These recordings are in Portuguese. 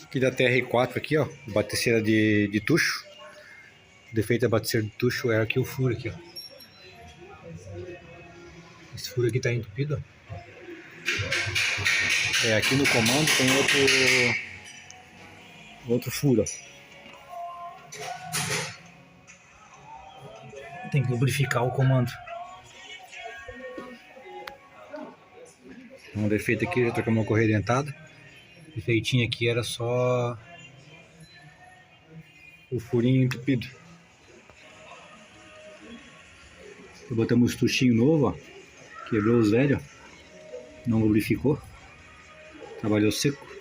Aqui da TR4 aqui, ó, batedeira de tucho. O defeito da batedeira de tucho é aqui o furo aqui, ó. Esse furo aqui tá entupido, ó. É, aqui no comando tem outro furo, ó. Tem que lubrificar o comando. Um defeito aqui, já trocamos uma correia dentada. O defeitinho aqui era só o furinho entupido. Botamos tuchinho novo, ó. Quebrou os velhos, não lubrificou. Trabalhou seco.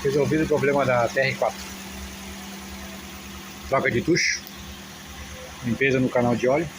Resolvido o problema da TR4. Troca de tucho, limpeza no canal de óleo.